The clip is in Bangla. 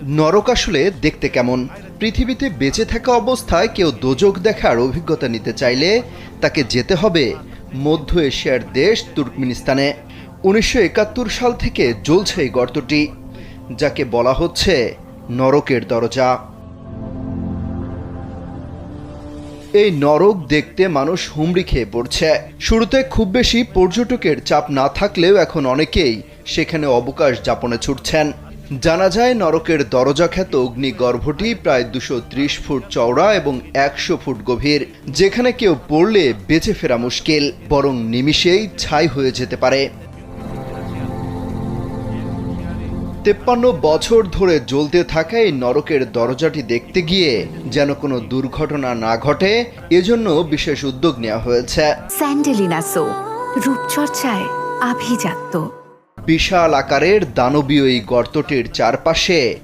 নরক আসলে দেখতে কেমন? পৃথিবীতে বেঁচে থাকা অবস্থায় কেউ দোজখ দেখার অভিজ্ঞতা নিতে চাইলে তাকে যেতে হবে মধ্য এশিয়ার দেশ তুর্কমেনিস্তানে। ১৯৭১ সাল থেকে জ্বলছে এই গর্তটি, যাকে বলা হচ্ছে নরকের দরজা। এই নরক দেখতে মানুষ হুমড়ি খেয়ে পড়ছে। শুরুতে খুব বেশি পর্যটকের চাপ না থাকলেও এখন অনেকেই সেখানে অবকাশ যাপনে ছুটছেন। জানা যায় নরকের দরজা খ্যাত অগ্নিগর্ভটি প্রায় ২৩০ ফুট চওড়া এবং ১০০ ফুট গভীর, যেখানে কেউ পড়লে বেঁচে ফেরা মুশকিল, বরং নিমিষেই ছাই হয়ে যেতে পারে। ৫৩ বছর ধরে জ্বলতে থাকা এই নরকের দরজাটি দেখতে গিয়ে যেন কোনো দুর্ঘটনা না ঘটে, এজন্য বিশেষ উদ্যোগ নেওয়া হয়েছে। স্যান্ডেলিনা সো, রূপচর্চায় আভিজাত্য। বিশাল আকারের দানবীয় এই গর্তটির চারপাশে